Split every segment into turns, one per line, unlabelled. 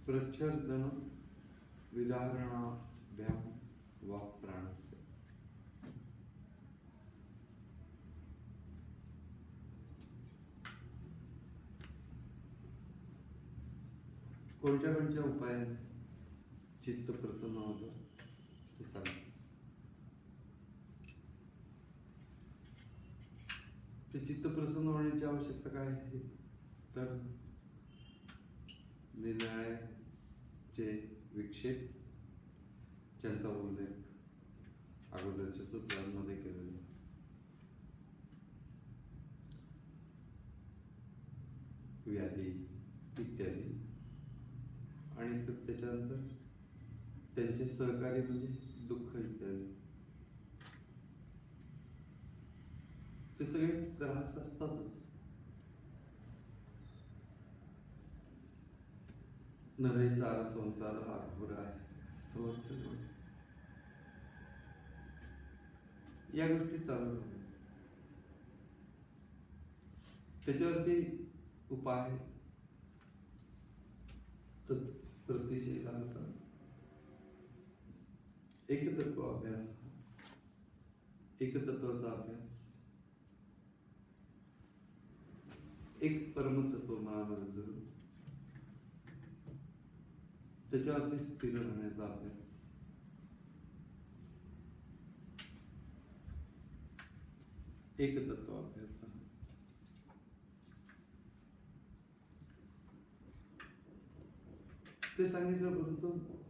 प्रच्छर्दन विदारणाभ्याम वाक्प्राणस्य. कोणत्या कोणत्या उपायाने चित्त प्रसन्न होतं ते सांग. ते चित्त प्रसन्न होण्याची आवश्यकता काय आहे तर निर्णयाचे विक्षेप ज्यांचा उल्लेख अगोदरच्या सूत्रांमध्ये केलेला. व्याधी इत्यादी आणि त्याच्यानंतर त्यांचे सहकारी म्हणजे दुःख इत्यादी. ते सगळे त्रास असतातच. नरे सारा संसार हा घोर आहे समर्थ या गोष्टी चालू होत्या. त्याच्यावरती उपाय प्रतिशीलांचा एकतत्व अभ्यास, एकतत्वाचा अभ्यास, एक परमतत्व मनामध्ये धरून त्याच्यावरती स्थिर राहण्याचा अभ्यास, एकतत्व अभ्यास. ते सांगितलं. परंतु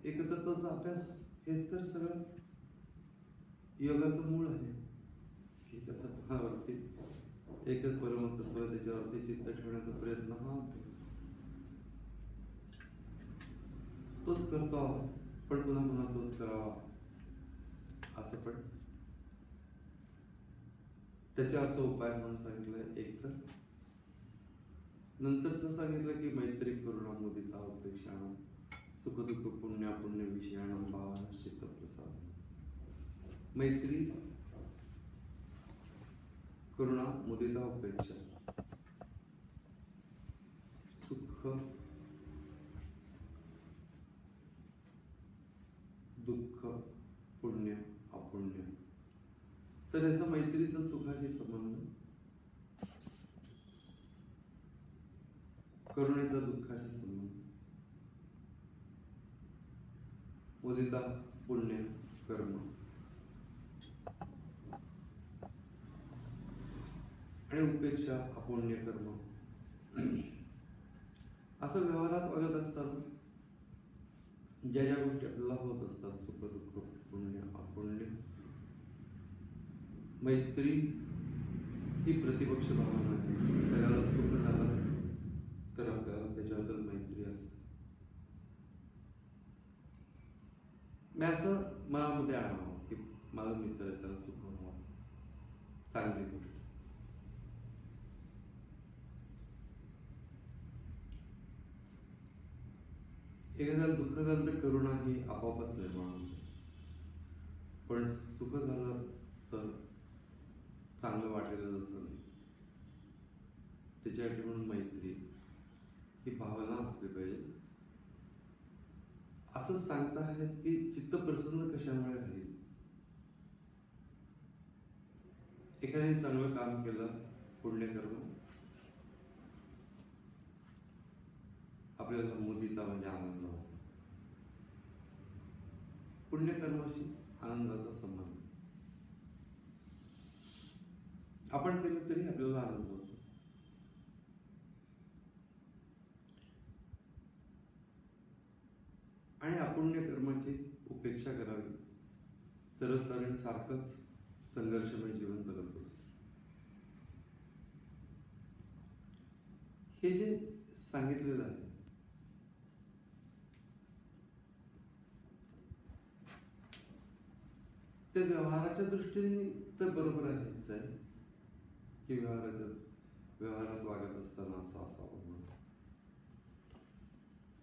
एकतत्वाचा अभ्यास हेच तर सगळं योगाचं मूळ आहे. एकतत्वावरती एकच परमतत्व त्याच्यावरती चित्त ठेवण्याचा प्रयत्न हा अभ्यास. तोच करतो पण पुन्हा पुन्हा तोच करावा असं पण त्याच्यावरचा उपाय म्हणून सांगितलं. एक तर नंतरच सांगितलं की मैत्री करुणा मुदिता उपेक्षा सुखदुःख पुण्यापुण्य विषयाणं भावना चित्तप्रसाद. मैत्री करुणा मुदिता उपेक्षा सुख दुःख पुण्य अपुण्य. तर याचा मैत्रीचा सुखाशी संबंध, करुणेचा दुःखाशी संबंध, मुदिता पुण्य कर्म आणि उपेक्षा अपुण्य कर्म. असं व्यवहारात वागत असताना ज्या ज्या गोष्टी आपल्याला होत असतात, सुख दुःख पुण्य अपुण्य, मैत्री ही प्रतिपक्ष भावना आहे. त्याला सुख झालं तर आपल्याला त्याच्याबद्दल मैत्री असते. मी असं मनामध्ये आणावं की माझा मित्र आहे त्याला सुख व्हावं, चांगली गोष्ट. एखाद्याला दुःख झालं तर करुणा ही आपोआपच निर्माण होते. पण सुख झालं तर चांगलं वाटेल जसं नाही, त्याच्यासाठी म्हणून मैत्री ही भावना असली पाहिजे. असं सांगता आहेत की चित्त प्रसन्न कशामुळे राहील. एखाद्याने चांगलं काम केलं, पुण्यकर्म, आपल्याला मुदिता म्हणजे आनंद होतो. पुण्यकर्माशी आनंदाचा संबंध. आपण केलं तरी आपल्याला आनंद होतो. आणि अपुण्य कर्माची उपेक्षा करावी. तरच कारण सारखंच संघर्षमय जीवन जगत असतो. हे जे सांगितलेलं आहे ते व्यवहाराच्या दृष्टीने तर बरोबर आहेच आहे की व्यवहारात वागत असताना असं असावं म्हणून.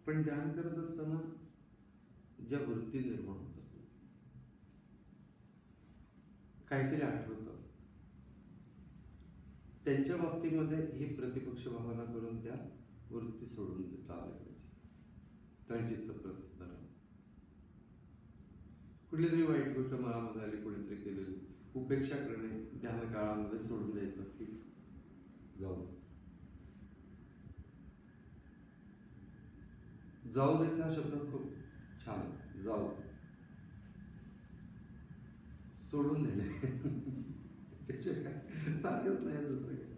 पण ध्यान करत असताना ज्या वृत्ती निर्माण होतात, काहीतरी आठवतं, त्यांच्या बाबतीमध्ये ही प्रतिपक्ष भावना करून त्या वृत्ती सोडून चालल्या पाहिजे. तर चित्त प्रसिद्ध राहतं. कुठली तरी वाईट गोष्ट मनामध्ये आली, कोणीतरी केलेली, उपेक्षा करणे, ध्यान काळामध्ये सोडून द्यायचं की जाऊ जाऊ द्यायचा हा शब्द खूप छान आहे. जाऊ, सोडून देणे त्याच्याशिवाय काय सारखंच नाही दुसरं काय.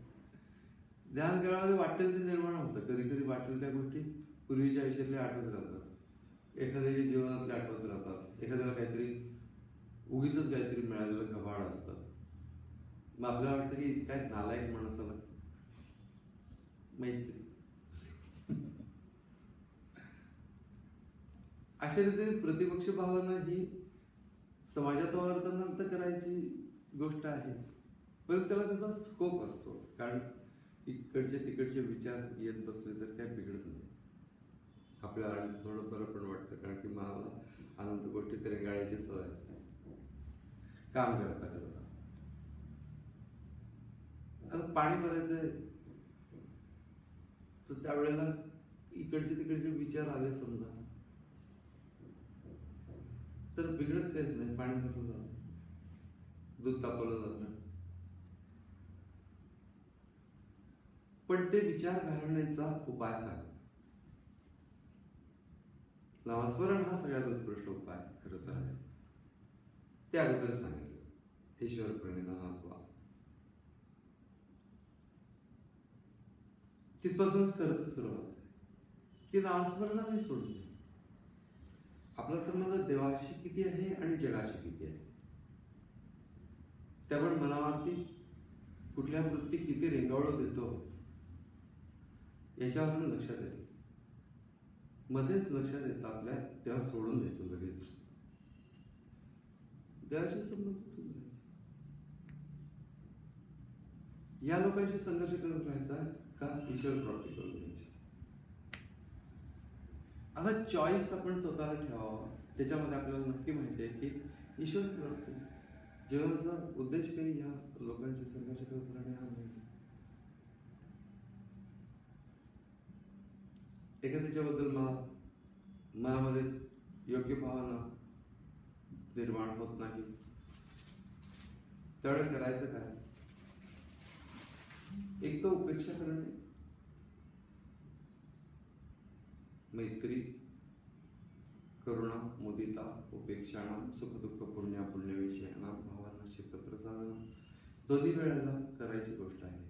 ध्यान काळामध्ये वाटेल ते निर्माण होतं. कधी कधी वाटेल त्या गोष्टी पूर्वीच्या आयुष्यातल्या आठवत राहतात, एखाद्याच्या जीवनातल्या आठवत राहतात, एखाद्याला काहीतरी उगीच काहीतरी मिळालेलं गव्हाळ असतं. मग आपल्याला वाटतं की काय नालायक माणसाला माहिती. अशा रीतीने प्रतिपक्ष भावना ही समाजात वर्तनांत करायची गोष्ट आहे, परंतु त्याला त्याचा स्कोप असतो. कारण इकडचे तिकडचे विचार येत बसले तर काय बिघडत नाही. आपल्याला आणि थोडं बरं पण वाटतं, कारण की मला अनंत गोष्टी तरी गाळायची सवय असते काम करता करता. आता पाणी भरायचंय तर त्यावेळेला इकडचे तिकडचे विचार आले समजा तर बिघडत काहीच नाही. पाणी भरलं जातं, दूध तापवलं जातं, पण ते विचार घालवण्याचा उपाय सांग. नामस्मरण हा सगळ्यात उत्कृष्ट उपाय खरं तर आहे. ते अगोदर सांगितलं, ईश्वर प्रणिधानात्वा. तिथपासूनच करत सुरुवात आहे की नामस्मरणाने सोडून दे. आपला संबंध देवाशी किती आहे आणि जगाशी किती आहे, त्यामुळे मनावरती कुठल्या वृत्ती किती रेंगावळू देतो याच्यावरून लक्षात येतं. मध्येच लक्षात येतं आपल्या, तेव्हा सोडून द्यायचं लगेच. देवाशी संबंध तुटून या लोकांशी संघर्ष करत राहायचा का ईश्वर प्राप्ती करून घ्यायची. असा चॉईस आपण स्वतःला ठेवावा. त्याच्यामध्ये आपल्याला नक्की माहिती आहे की ईश्वर प्राप्ती जीवनाचा उद्देश काही या लोकांशी संघर्ष करत राहणे हा नाही. एखाद्याच्याबद्दल मनामध्ये योग्य भावना निर्माण होत नाही, त्यावेळेस करायचं काय? एक तर उपेक्षा करणे, मैत्री, करुणा, मुदिता, उपेक्षाणाम, सुखदुःख, पुण्यापुण्यविषयाणाम भावांना चित्तप्रसारण. दोन्ही वेळेला करायची गोष्ट आहे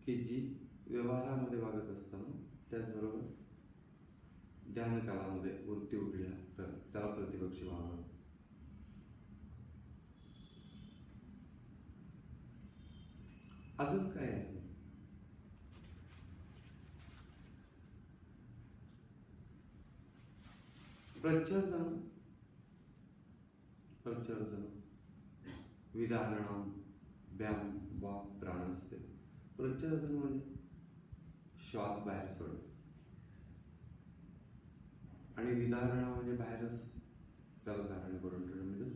की जी व्यवहारामध्ये वागत असताना त्याचबरोबर ध्यान कालामध्ये वृत्ती उघडल्या तर त्याला प्रतिपक्षी भावना. अजून काय आहे? प्रच्छर्दन, प्रच्छर्दन, विधारणम, व्याम वा प्राणस्य. प्रच्छर्दन म्हणजे श्वास बाहेर सोडणे आणि विधारणा म्हणजे बाहेरच त्याला धारण करून ठेवणे. म्हणजे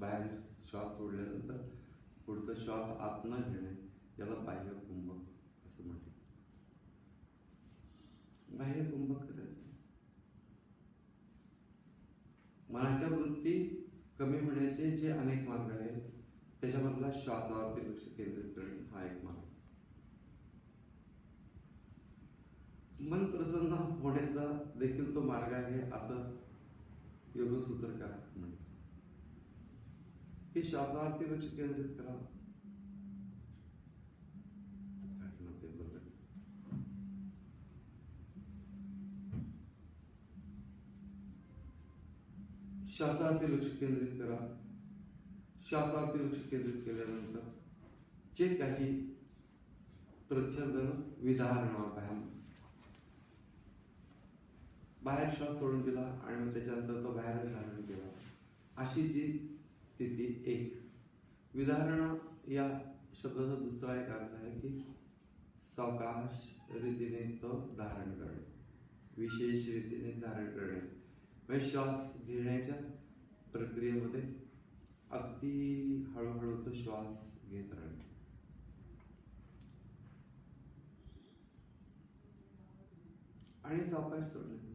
बाहेर श्वास सोडल्यानंतर पुढचा श्वास आत न घेणे, याला बाह्य कुंभक असं म्हणतात. बाह्य कुंभक करायचं. मनाच्या वृत्ती कमी होण्याचे जे अनेक मार्ग आहेत त्याच्यामधला श्वासावरती लक्ष केंद्रित करणे हा एक मार्ग. मन प्रसन्न होण्याचा देखील तो मार्ग आहे असं योगसूत्रकार म्हणतात की श्वासावरती लक्ष केंद्रित करा. श्वासावरती लक्ष केंद्रित करा. श्वासावरती लक्ष केंद्रित केल्यानंतर जे काही प्रच्छर्दन, विधारणा, व्यायाम, बाहेर श्वास सोडून दिला आणि त्याच्यानंतर तो बाहेर धारण केला, अशी जी स्थिती एक. विधारणा या शब्दाचा दुसरा एक अर्थ आहे की सावकाश रीतीने तो धारण करणे, विशेष रीतीने धारण करणे. म्हणजे श्वास घेण्याच्या प्रक्रियेमध्ये अगदी हळूहळू तो श्वास घेत राहणे आणि सावकाश सोडणे.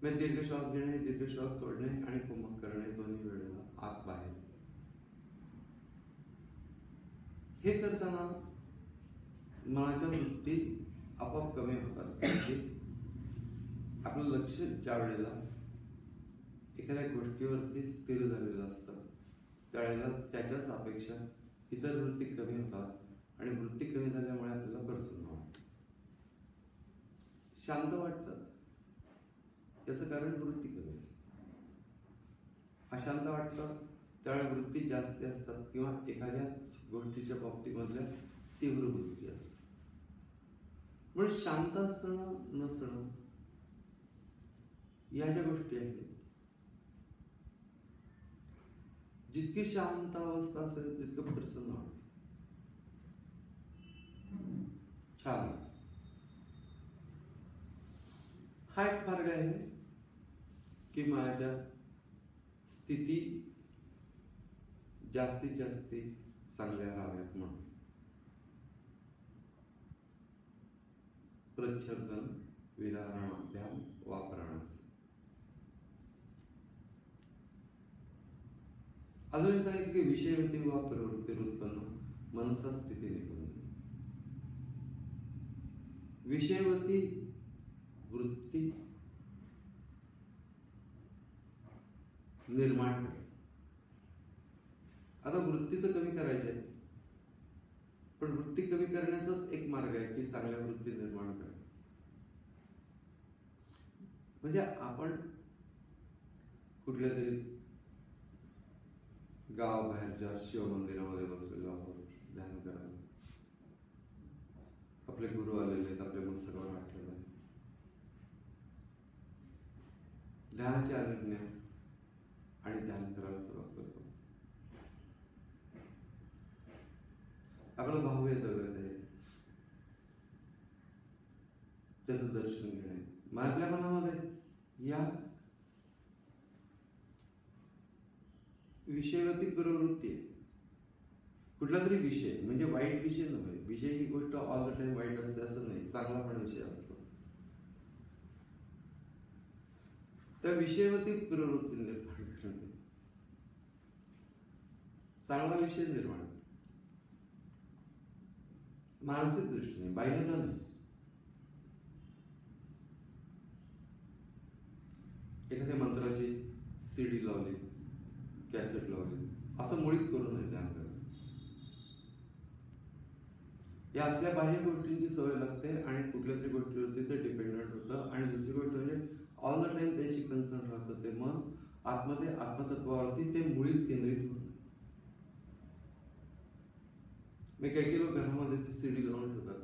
म्हणजे दीर्घ श्वास घेणे, दीर्घ श्वास सोडणे आणि कुंभक करणे दोन्ही वेळेला आत बाहेर. हे करताना मनाच्या वृत्ती आपोआप कमी होतात. म्हणजे आपलं लक्ष ज्या वेळेला एखाद्या गोष्टीवरती स्थिर झालेलं असतं त्यावेळेला त्याच्याच अपेक्षा इतर वृत्ती कमी होतात आणि वृत्ती कमी झाल्यामुळे आपल्याला प्रसन्न वाटतं, शांत वाटतं. याचं कारण वृत्ती कमी. अशांत वाटतं त्यावेळेला वृत्ती जास्त असतात किंवा एखाद्याच गोष्टीच्या बाबतीमधल्या तीव्र वृत्ती असतात. म्हणून शांत असणं नसणं या ज्या गोष्टी आहेत, जितकी शांत अवस्था असेल तितकं प्रसन्न वाटतं, छान. हा एक मार्ग आहे की माझ्या स्थिती जास्तीत जास्त चांगल्या राहाव्यात म्हणून प्रच्छब्दन विधारणाभ्याम वापरण्यास. अजून सांगितलं की विषयवती वा प्रवृत्ती उत्पन्न मनसा स्थिती निघून. विषयवती वृत्ती निर्माण कर. आता वृत्ती तर कमी करायची आहे, पण वृत्ती कमी करण्याचाच एक मार्ग आहे की चांगल्या वृत्ती निर्माण करणे. म्हणजे आपण कुठल्या तरी गावाबाहेरच्या शिव मंदिरामध्ये बसलेलो आहोत ध्यान करायला. आपले गुरु आलेले आहेत, आपल्या मस्तकावर आठवलं आहे. ध्यानाची आज्ञा आणि ध्यान करायला सुरुवात करतो. आपलं भाव्य दैवत आहे त्याचं दर्शन घेणे. आपल्या मनामध्ये या विषयवती प्रवृत्ती आहे. कुठला तरी विषय म्हणजे वाईट विषय नव्हे. विषय ही गोष्ट ऑल द टाइम वाईट असते असं नाही, चांगला पण विषय असतो. त्या विषयवती प्रवृत्ती निर्माण करणे, चांगला विषय निर्माण मानसिक दृष्टीने, बाह्यता नाही. एखाद्या मंत्राची सीडी लावली, कॅसेट लावली, असं मुळीच करू नये ध्यान करत. या असल्या बाह्य गोष्टींची सवय लागते आणि कुठल्या तरी गोष्टीवरती ते डिपेंडंट होतं. आणि दुसरी गोष्ट म्हणजे ऑल द टाइम त्याची कन्सर्न राहतं. ते मन आतमध्ये आत्मतत्वावरती ते मुळीच केंद्रित होत. मी काही लोक घरामध्ये ती सीडी लावून ठेवतात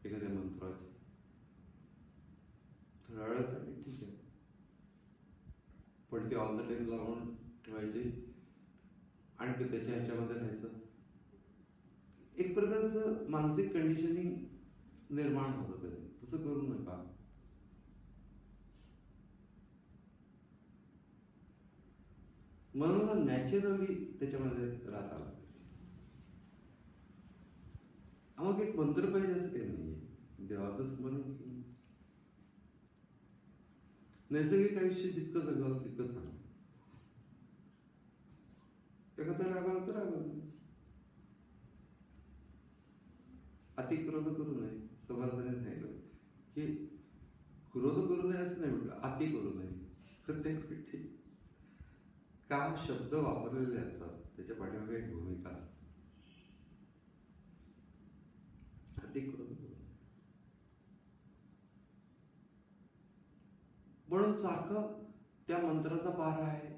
एखाद्या मंत्राची, थोड्या वेळासाठी ठीक आहे, पण ती ऑल द टाइम लावून ठेवायची आणि त्याच्या ह्याच्यामध्ये राहायचं. एक प्रकारचं मानसिक कंडिशनिंग निर्माण होतं. तरी तसं करू नका. मनाला नॅचरली त्याच्यामध्ये राहता आलं. मग एक मंत्र पाहिजे असं काही नाहीये. देवाचं स्मरण नैसर्गिक आयुष्य जितकं जगावं तितकं चांगलं. एखादा रागावलं तर रागावलं, अति क्रोध करू नये. समर्थाने सांगितलं की क्रोध करू नये असं नाही म्हटलं, अति करू नये. प्रत्येक गोष्टी का शब्द वापरलेले असतात त्याच्या पाठीमागे एक भूमिका असते. अति क्रोध करू नये म्हणून सारखं त्या मंत्राचा पार आहे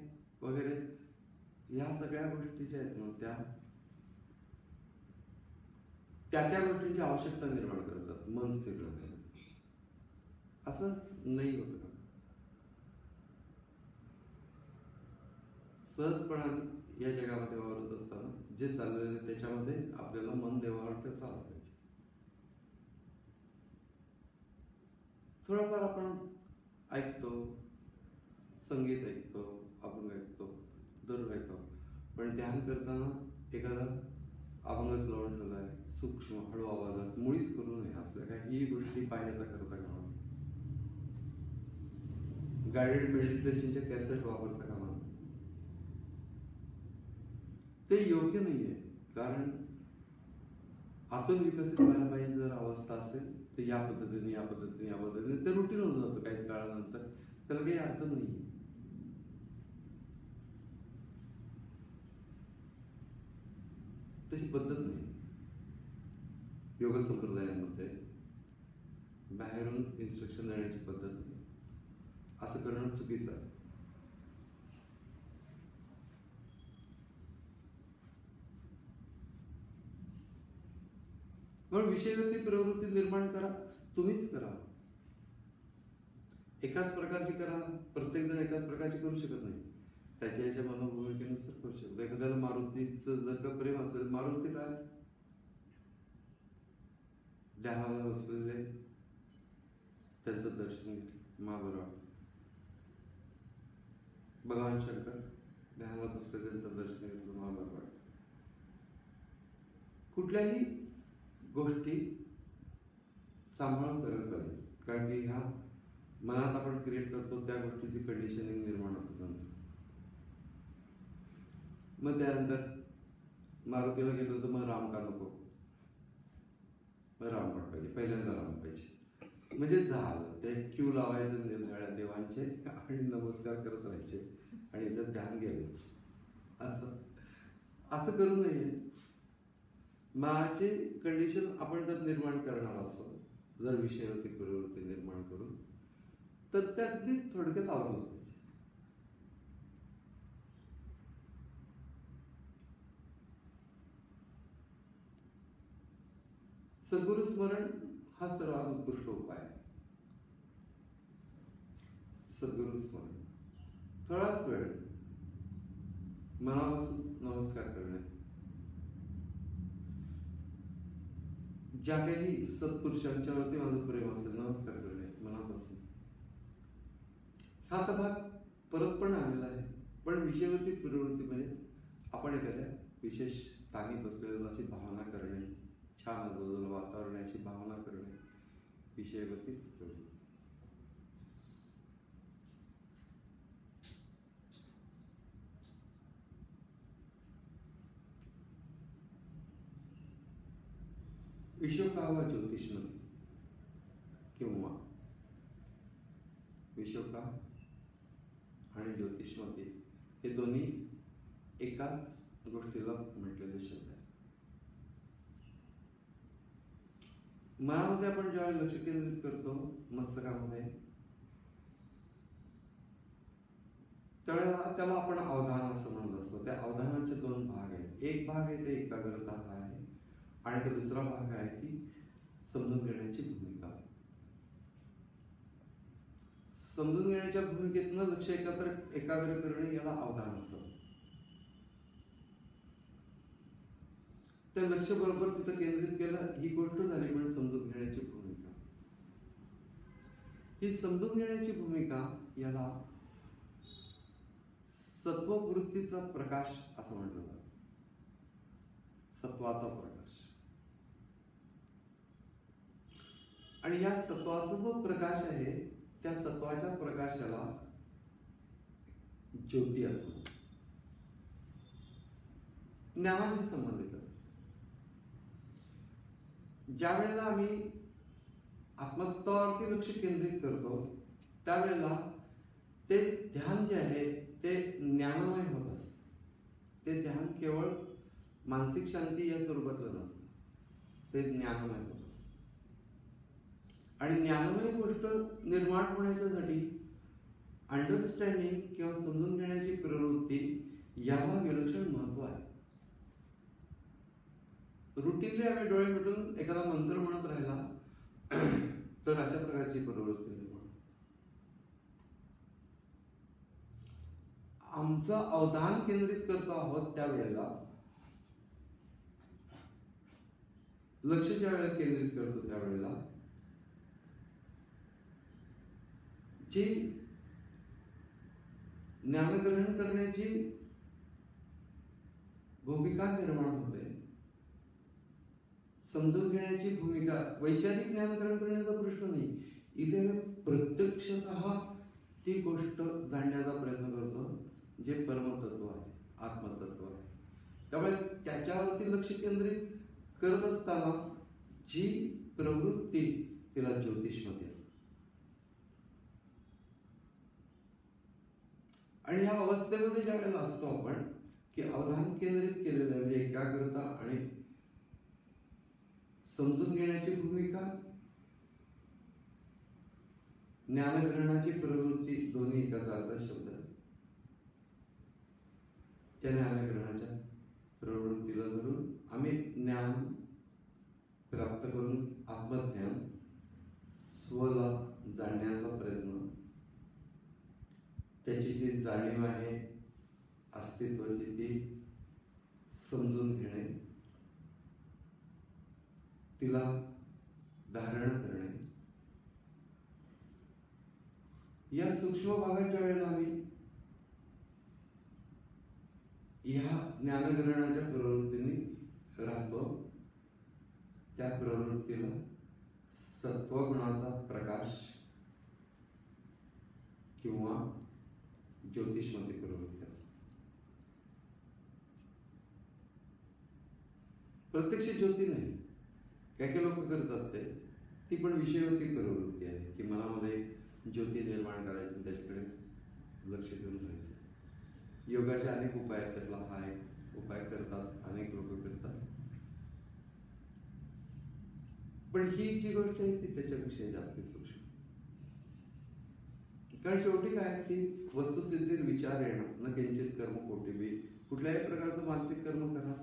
वगैरे या सगळ्या गोष्टी ज्या आहेत ना त्या गोष्टींची आवश्यकता निर्माण करतात मन स्थिर राहण्यासाठी. असं नाही होत का? सहजपणाने या जगामध्ये वावरत असताना जे चाललेलं त्याच्यामध्ये आपल्याला मन देवावर ठेवता आलं पाहिजे. थोडंफार आपण ऐकतो, संगीत ऐकतो, अभंग ऐकतो, दररोज ऐकतो, पण ध्यान करताना एखादा अभंगच लावून ठेवला आहे सूक्ष्म हळू आवाजात, मुळीच करू नये. असल्या काही गोष्टी पाहण्याचा करता कामा. गायडेड मेडिटेशनच्या कॅसेट वापरता कामा नये. ते योग्य नाहीये. कारण आतून विकसित व्हायला पाहिजे जर अवस्था असेल तर या पद्धतीने ते रुटीन होऊन जातं काही काळानंतर. त्याला काही अर्थ नाही. तशी पद्धत नाही योग संप्रदायांमध्ये. बाहेरून इन्स्ट्रक्शन देण्याची पद्धत नाही. असं करणं चुकीचं आहे. म्हणून विषयवरती प्रवृत्ती निर्माण करा, तुम्हीच करा. एकाच प्रकारची करा. प्रत्येक जण एकाच प्रकारची करू शकत नाही. त्याच्या याच्या मनोभूमिकेनुसार करू शकतो. एखाद्याला मारुतीचं जर का प्रेम असेल, मारुती काय ध्यानाला बसलेले त्यांचं दर्शन घेतलं मा बरं वाटतं. भगवान शंकर ध्यानाला बसलेले त्यांचं दर्शन घेतलं मा बरं वाटतं. कुठल्याही गोष्टी सांभाळून करायला पाहिजे. कारण की ह्या मनात आपण क्रिएट करतो त्या गोष्टीची कंडिशनिंग निर्माण होतं नंतर. मग त्यानंतर मारुतीला गेलो तर मग राम का नको, मग राम पण पाहिजे, पहिल्यांदा राम पाहिजे. म्हणजे झालं ते क्यू लावायचं निरनिराळ्या देवांचे आणि नमस्कार करत राहायचे आणि याच्यात ध्यान गेलंच. असं करू नये. माझे कंडिशन आपण जर निर्माण करणार असो, जर विषयावरती प्रवृत्ती निर्माण करून, तर ते अगदी थोडक्यात आवडलं पाहिजे. सद्गुरु स्मरण हा सर्वात उत्कृष्ट उपाय आहे. सद्गुरु स्मरण थोडाच वेळ मनापासून नमस्कार करणे. ज्या काही सत्पुरुषांच्या वरती माझं प्रेम असेल, नमस्कार करणे मनापासून. हा तर भाग परत पण आलेला आहे. पण विषयावरती प्रवृत्ती म्हणजे आपण एखाद्या विशेष स्थानी बसलेलो अशी भावना करणे, छान आजूबाजूला वातावरणाची भावना करणे, विषयावरती प्रवृत्ती. विशोका व ज्योतिषमती किंवा विशोका आणि ज्योतिषमती हे दोन्ही एकाच गोष्टीला म्हटलेले शब्द आहेत. मनामध्ये आपण ज्यावेळी लक्ष केंद्रित करतो मस्तकामध्ये, त्यावेळेला त्याला आपण अवधान असं म्हणत असतो. त्या अवधानाचे दोन भाग आहेत. एक भाग आहे ते एकाग्रता आहे आणि तो दुसरा भाग आहे की समजून घेण्याची भूमिका. समजून घेण्याच्या भूमिकेतनं लक्ष एकाग्र करणे याला अवधान असतं. त्या लक्ष बरोबर तिथं केंद्रित केलं, ही गोष्ट झाली म्हणजे समजून घेण्याची भूमिका. ही समजून घेण्याची भूमिका याला सत्ववृत्तीचा प्रकाश असं म्हटलं जातं. सत्वाचा प्रकाश. आणि या सत्वाचा जो प्रकाश आहे त्या सत्वाच्या प्रकाशाला ज्योती असतो. ज्ञानाशी संबंधित. ज्या वेळेला आम्ही आत्मतत्वावरती लक्ष केंद्रित करतो त्यावेळेला ते ध्यान जे आहे ते ज्ञानमय होत असतं. ते ध्यान केवळ मानसिक शांती या स्वरूपातलं नसतं, ते ज्ञानमय होत असतं. आणि ज्ञानमय गोष्ट निर्माण होण्याच्यासाठी अंडरस्टँडिंग किंवा समजून घेण्याची प्रवृत्ती याला विलक्षण महत्व आहे. रुटीनली आम्ही डोळे मिटून एखादा मंत्र म्हणत राहिला तर अशा प्रकारची प्रवृत्ती निर्माण. आमचं अवधान केंद्रित करतो आहोत त्यावेळेला, लक्ष ज्या वेळेला केंद्रित करतो त्यावेळेला जी ज्ञानग्रहण करण्याची भूमिका निर्माण होते, समजून घेण्याची भूमिका. वैचारिक ज्ञान ग्रहण करण्याचा प्रश्न नाही इथे. प्रत्यक्षतः ती गोष्ट जाणण्याचा प्रयत्न करतो जे परमतत्व आहे, आत्मतत्व आहे. त्यामुळे त्याच्यावरती लक्ष केंद्रित करत असताना जी प्रवृत्ती तिला ज्योतिष म्हणतात. आणि ह्या अवस्थेमध्ये ज्या वेळेला असतो आपण की अवधान केंद्रित केलेलं आहे, म्हणजे एकाग्रता आणि समजून घेण्याची भूमिका, ज्ञानग्रहणाची प्रवृत्ती, दोन्ही एकाच अर्थ शब्द आहे. त्या ज्ञानग्रहणाच्या प्रवृत्तीला धरून आम्ही ज्ञान प्राप्त करून आत्मज्ञान, स्वला जाणण्याचा प्रयत्न, त्याची जी जाणीव आहे अस्तित्वाची ती समजून घेणे, तिला धारण करणे, या सूक्ष्म भागाच्या वेळेला आम्ही ह्या ज्ञानग्रहणाच्या प्रवृत्तीने राहतो. त्या प्रवृत्तीला सत्वगुणाचा प्रकाश किंवा ज्योतिषमध्ये प्रवृत्ती असते. प्रत्यक्ष ज्योती नाही, काही लोक करतात ते, ती पण विषयवरती प्रवृत्ती आहे की मनामध्ये ज्योती निर्माण करायची, त्याच्याकडे लक्ष देऊन राहायचं. योगाचे अनेक उपाय आहेत, त्यातला हा एक उपाय करतात, अनेक लोक करतात. पण ही जी गोष्ट आहे ती त्याच्यापेक्षा जास्त सूक्ष्म. कारण शेवटी काय की वस्तुस्थितीत विचार येणं, न किंचित कर्म कोटिबी, कुठल्याही प्रकारचं मानसिक कर्म करा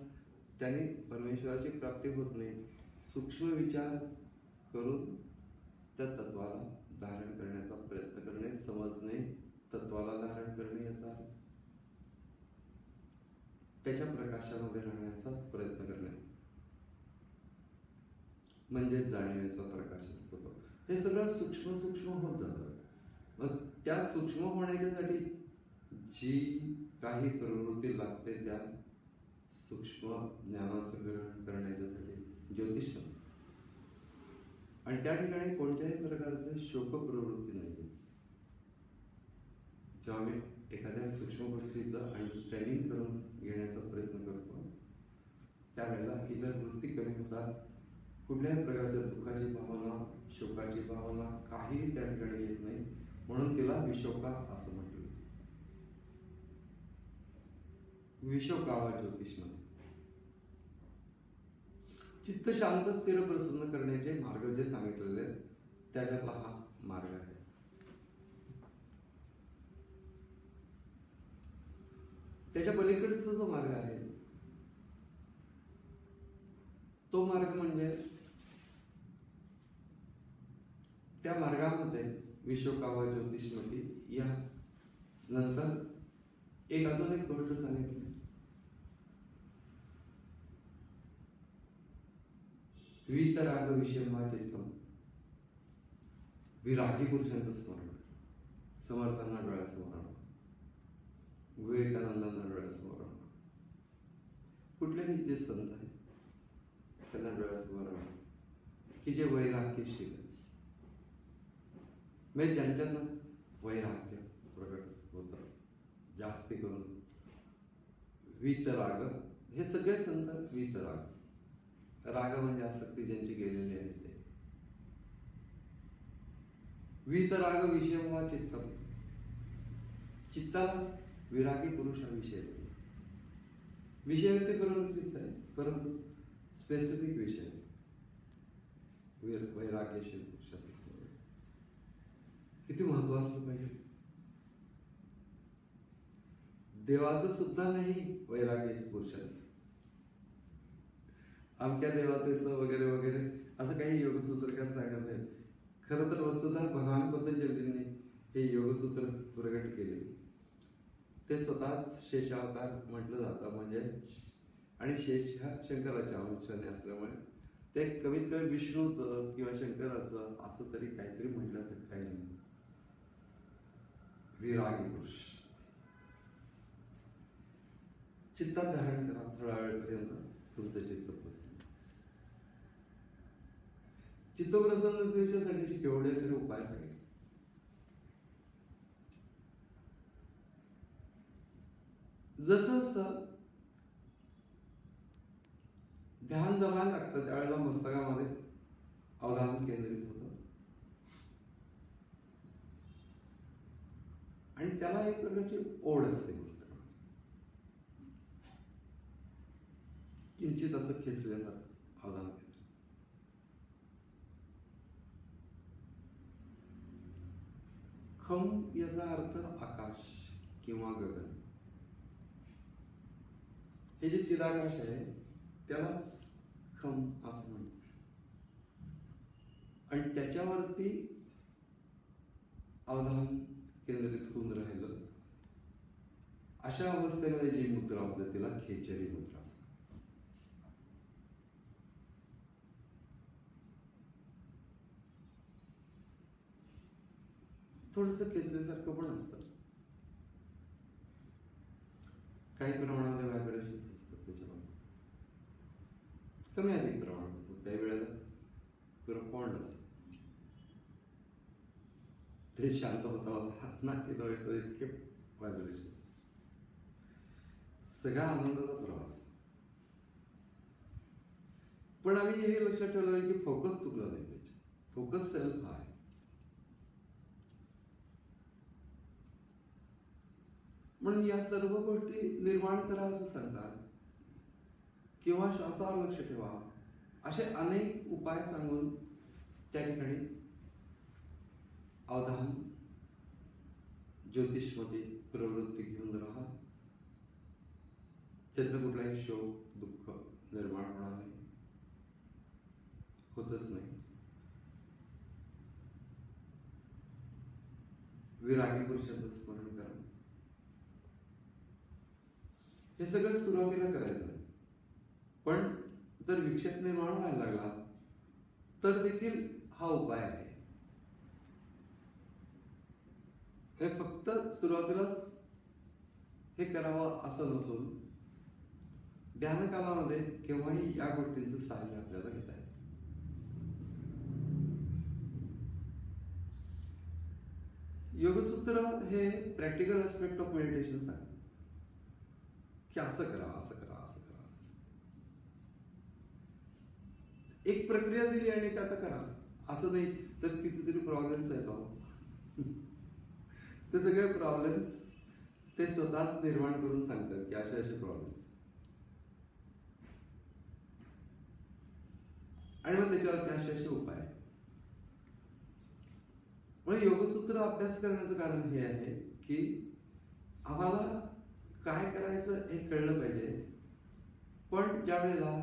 त्याने परमेश्वराची प्राप्ती होत नाही. सूक्ष्म विचार करून त्या तत्वाला धारण करण्याचा प्रयत्न करणे, समजणे, तत्वाला धारण करणे, याचा त्याच्या प्रकाशामध्ये राहण्याचा प्रयत्न करणे म्हणजे जाणीवेचा प्रकाश असतो तो. हे सगळं सूक्ष्म सूक्ष्म होत जातं. मग त्या सूक्ष्म होण्याच्यासाठी जी काही प्रवृत्ती लागते त्या सूक्ष्म ज्ञानाचं ग्रहण करण्याच्यासाठी ज्योतिष, आणि त्या ठिकाणी कोणत्याही प्रकारचे शोक प्रवृत्ती नाही. जेव्हा आम्ही एखाद्या सूक्ष्म गोष्टीचं अंडरस्टँडिंग करून घेण्याचा प्रयत्न करतो त्यावेळेला इतर वृत्ती कमी होतात. कुठल्याही प्रकारच्या दुःखाची भावना, शोकाची भावना काही त्या ठिकाणी येत नाही. म्हणून तिला विशोका असं म्हटलं. विशोकावा ज्योतिषमध्ये चित्त शांत स्थिर प्रसन्न करण्याचे मार्ग जे सांगितलेले आहेत त्याच्यातला हा मार्ग आहे. त्याच्या पलीकडचा जो मार्ग आहे तो मार्ग म्हणजे त्या मार्गामध्ये विशोकावा ज्योतिषमध्ये या नंतर एक अजून एक गोष्ट सांगितली, वीतराग विषयमा चित्तम, विरागी पुरुषांचं स्मरण, समर्थांना डोळ्यासमोर आणा, विवेकानंदांना डोळ्यासमोर आणा, कुठलेही जे संत आहेत त्यांना डोळ्यासमोर आणा की जे वैराग्यशील आहे, म्हणजे ज्यांच्यानं वैराग्य प्रगट होतं जास्ती करून. वीतराग हे सगळे संत वीतराग, राग म्हणजे आसक्ती ज्यांची गेलेली आहे ते. वीतराग विषयमा चित्तम, चित्ताला विरागी पुरुष हा विषय आहे. विषय ते प्रवृत्तीच आहे परंतु स्पेसिफिक विषय वैराग्यशील पुरुषाचा. किती महत्व असलं पाहिजे. देवाचं सुद्धा नाही वैराग्य पुरुषाचं, आमच्या देवतेचं वगैरे वगैरे असं काही योगसूत्रकार सांगत आहेत. खरं तर वस्तुतः भगवान पतंजलींनी हे योगसूत्र प्रगट केले. ते स्वतःच शेषावतार म्हटलं जातं म्हणजे, आणि शेष हा शंकराच्या अंशाने असल्यामुळे ते कमीत कमी विष्णूचं किंवा शंकराचं असं तरी काहीतरी म्हटल्याचं काही नाही. विरागी पुरुष चित्तात धारण करा थोड्या वेळपर्यंत तुमचं चित्त प्रसन्न. चित्त प्रसन्नतेच्यासाठी केवढे तरी उपाय सांगितले. जसं जसं ध्यान जमायला लागतं त्यावेळेला मस्तकामध्ये अवधान केंद्रित होतं आणि त्याला एक प्रकारची ओढ असते मस्तकामध्ये, किंचित असं खेचलेलं अवधान केंद्र. खम याचा अर्थ आकाश किंवा गगन. हे जे चिराकाश आहे त्यालाच खम असं म्हणतात. आणि त्याच्यावरती अवधान केंद्रित होऊन राहिलं अशा अवस्थेमध्ये जी मुद्रा होते तिला खेचरी मुद्रा. थोडंसं खेचल्यासारखं पण असतं, काही प्रमाणामध्ये व्हायब्रेशन असतात त्याच्यामध्ये, कमी अधिक प्रमाणात असतात. काही वेळेला पॉइंट असतात ते शांत होता होता नाही तर इतके व्हायब्रेशन. सगळा आनंदाचा प्रवास. पण आम्ही हे लक्षात ठेवलं की फोकस चुकला नाही पाहिजे. फोकस सेल्फ आहे. म्हणून या सर्व गोष्टी निर्माण करा असं सांगतात किंवा श्वासावर लक्ष ठेवा असे अनेक उपाय सांगून त्या ठिकाणी अवधान ज्योतिषमध्ये प्रवृत्ती घेऊन राहा. त्यातलं कुठलाही शोक दुःख निर्माण होणार नाही, होतच नाही. विरागी पुरुषाचं स्मरण करा. हे सगळं सुरुवातीला करायचं आहे. पण जर विक्षेप निर्माण व्हायला लागला तर देखील हा उपाय आहे. हे फक्त सुरुवातीलाच हे करावं असं नसून ध्यानकालामध्ये केव्हाही या गोष्टींचं सहाय्य आपल्याला घेता येतं. योगसूत्र हे प्रॅक्टिकल ऍस्पेक्ट ऑफ मेडिटेशन आहे की असं करा असं करा असं करा. एक प्रक्रिया दिली आणि आता करा असं नाही तर कितीतरी प्रॉब्लेम्स आहेत. ते सगळे प्रॉब्लेम्स ते स्वतःच निर्माण करून सांगतात की असे असे प्रॉब्लेम्स, आणि मग त्याच्यावर असे असे उपाय. म्हणजे योगसूत्र अभ्यास करण्याचं कारण हे आहे की आम्हाला काय करायचं हे कळलं पाहिजे. पण ज्या वेळेला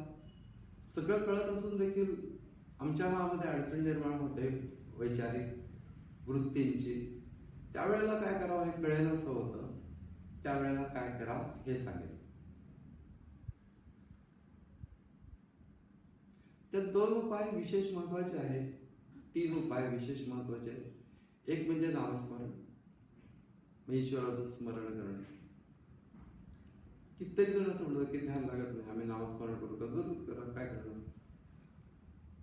सगळं कळत असून देखील आमच्या मनामध्ये अडचण निर्माण होते वैचारिक वृत्तींची, त्यावेळेला काय करावं हे कळेल असं होतं. त्यावेळेला काय करा हे सांगेल. त्या दोन उपाय विशेष महत्वाचे आहेत. 3 उपाय विशेष महत्वाचे आहेत. एक म्हणजे नामस्मरण, ईश्वराचं स्मरण करणे. कित्येक जण असं म्हणतात की ध्यान लागत नाही, आम्ही नामस्मरण करू का? जरूर करा, काय करणार.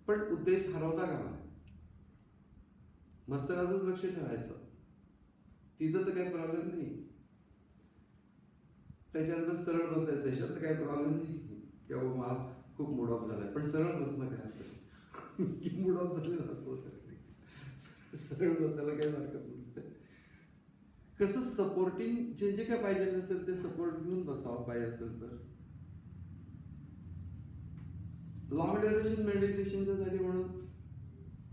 पण उद्देश हरवता कामा नये. मस्तकातच लक्ष ठेवायचं, तिथं तर काही प्रॉब्लेम नाही. त्याच्यानंतर सरळ बसायचं, याच्यात तर काही प्रॉब्लेम नाही किंवा मला खूप मूड ऑफ झालाय, पण सरळ बसणं काय असतं की मूड ऑफ झालेलं असतं, सरळ बसायला काही हरकत नसते. कसं सपोर्टिंग जे जे काय पाहिजे असेल ते सपोर्ट घेऊन बसावं पाहिजे असेल तर. लॉंग ड्युरेशन मेडिटेशनच्या साठी म्हणून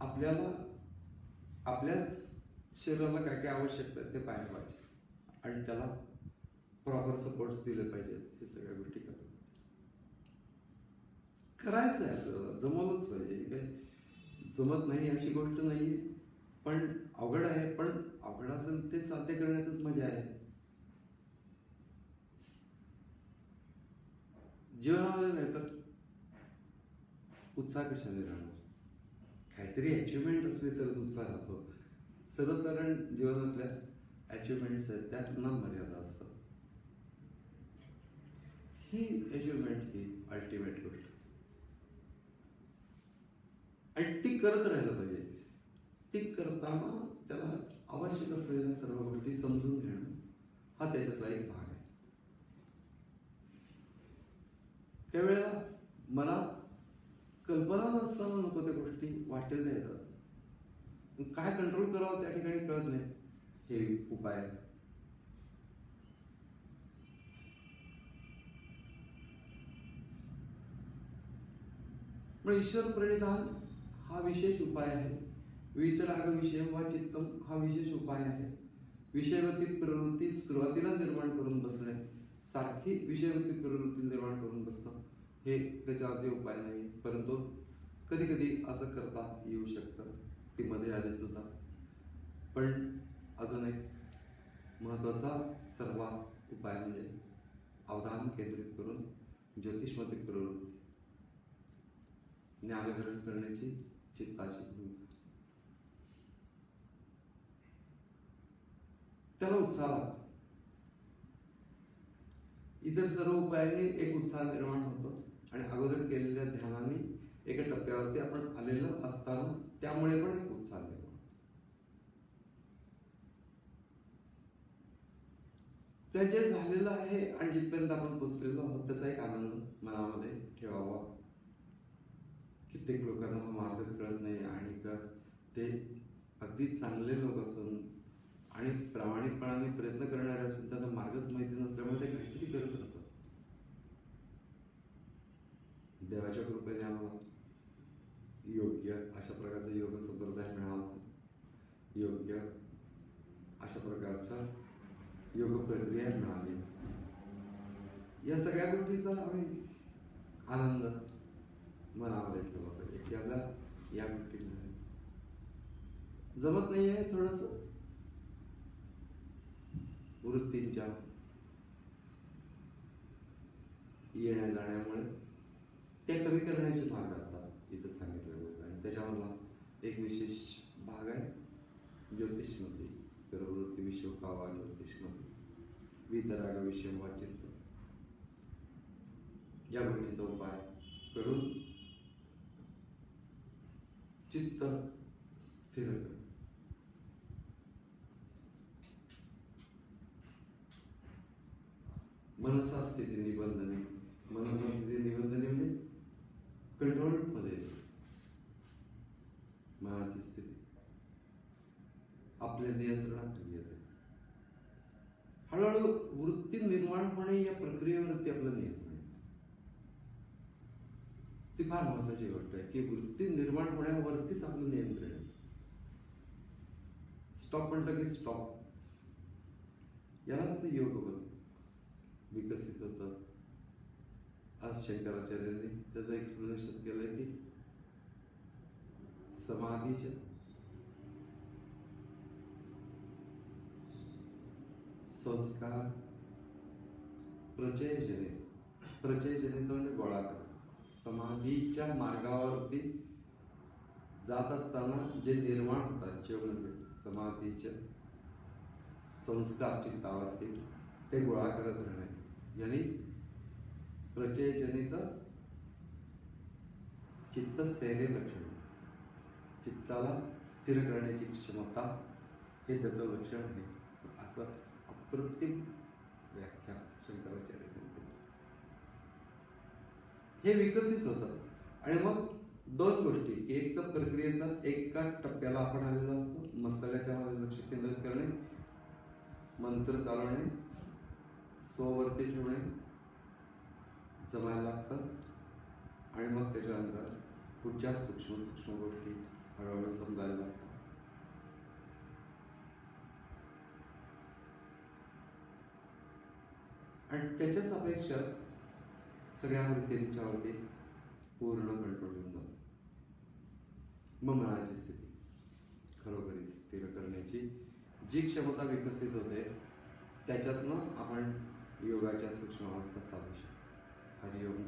आपल्याला आपल्याच शरीराला काय काय आवश्यकता आहे ते पाहायला पाहिजे आणि त्याला प्रॉपर सपोर्ट्स दिले पाहिजेत. हे सगळ्या गोष्टी करायचं आहे, असं जमवलंच पाहिजे. काही जमत नाही अशी गोष्ट नाहीये, पण अवघड आहे. पण अवघड असेल ते साध्य करण्यातच मजा आहे. जीवनामध्ये नाही तर उत्साह कशाने राहणार? काहीतरी अचिव्हमेंट असली तरच उत्साह राहतो. सर्वसाधारण जीवनातल्या अचिव्हमेंट्स आहेत त्यांना मर्यादा असतात. ही अचिव्हमेंट ही अल्टिमेट गोष्ट आणि ती करत राहिलं पाहिजे. ती करताना त्याला आवश्यक असलेल्या सर्व गोष्टी समजून घेणं हा त्याच्यातला एक भाग आहे. त्यावेळेला मला कल्पना नसताना नको त्या गोष्टी वाटेल येतात. काय कंट्रोल करावं त्या ठिकाणी कळत नाही. हे उपाय पण ईश्वर प्रणिधान हा विशेष उपाय आहे. वितराग विषय वा चित्तम हा विशेष उपाय आहे. विषयवती प्रवृत्ती सुरुवातीला निर्माण करून बसणे, सारखी विषयवती प्रवृत्ती निर्माण करून बसणं हे त्याच्यावरती उपाय नाही. परंतु कधी कधी असं करता येऊ शकतं, ती मध्ये आली सुद्धा. पण अजून एक महत्वाचा सर्वात उपाय म्हणजे अवधान केंद्रित करून ज्योतिषमती प्रवृत्ती ज्ञानग्रहण करण्याची चित्ताची भूमिका. त्याला उत्साह लागतो. इतर सर्व उपायांनी एक उत्साह निर्माण होतो आणि अगोदर केलेल्या ध्यानाने एका टप्प्यावरती आपण आलेलं असताना त्यामुळे पण एक उत्साह निर्माण होतो. ते जे झालेलं आहे आणि जिथपर्यंत आपण पोचलेलो आहोत त्याचा एक आनंद मनामध्ये ठेवावा. कित्येक लोकांना हा मार्गच कळत नाही आणि ते अगदी चांगले लोक असून आणि प्रामाणिकपणाने प्रयत्न करणारे असून त्यांना मार्गच माहिती नसल्यामुळे ते काहीतरी करत राहतात. देवाच्या कृपेने आम्हाला योग्य अशा प्रकारचा योग संप्रदाय मिळाला, योग्य अशा प्रकारचा योग प्रक्रिया मिळाली. या सगळ्या गोष्टीचा आम्ही आनंद मनामध्ये ठेवला पाहिजे की आपल्याला या गोष्टी जमत नाही आहे. थोडस वृत्तींच्या येण्या जाण्यामुळे ते कमी करण्याचे मार्ग आता इथं सांगितले जातात. आणि त्याच्यामधला एक विशेष भाग आहे ज्योतिषमध्ये. प्रवृत्ती विश्वकावा ज्योतिषमध्ये वितराग विषय वा चित्त या गोष्टीचा उपाय करून चित्त स्थिर कर. मनसा स्थिती निबंधने. मनसा स्थिती निबंधने म्हणजे कंट्रोल मध्ये मनाची स्थिती आपल्या नियंत्रणाखाली असेल. हळूहळू वृत्ती निर्माण होणे या प्रक्रियेवरती आपलं नियंत्रण. ती फार महत्वाची गोष्ट आहे की वृत्ती निर्माण होण्यावरतीच आपलं नियंत्रण आहे. स्टॉप म्हटलं की स्टॉप. यालाच ते योग विकसित होतं. आज शंकराचार्यांनी त्याचं एक्सप्लेनेशन केलंय की समाधीच्या संस्कार प्रचयजनित म्हणजे गोळाकार. समाधीच्या मार्गावरती जात असताना जे निर्माण होतात जीवनामध्ये समाधीचे संस्कार चित्तावरती ते गोळा करत राहणे यांनी प्रचयजनित चित्तस्थैर्य लक्षण. चित्ताला स्थिर करण्याची क्षमता हे त्याचं लक्षण आहे. असं अप्रतिम व्याख्या शंकराचार्य केली. हे विकसित होतं आणि मग दोन गोष्टी. एक तर प्रक्रियेचा एका टप्प्याला आपण आलेलो असतो. मस्तकाच्या मध्ये लक्ष केंद्रित करणे, मंत्र चालवणे, स्ववरती ठेवणे जमायला लागतात आणि मग त्याच्यानंतर पुढच्या सूक्ष्म सूक्ष्म गोष्टी हळूहळू समजायला लागतात. आणि त्याच्याच अपेक्षा सगळ्या वृत्तींच्यावरती पूर्ण कंट्रोल होऊन जातो. मग मनाची स्थिती खरोखरी स्थिर करण्याची जी क्षमता विकसित होते त्याच्यातनं आपण योगाच्या सूक्ष्म अवस्था साधू शकतो. हरिओम.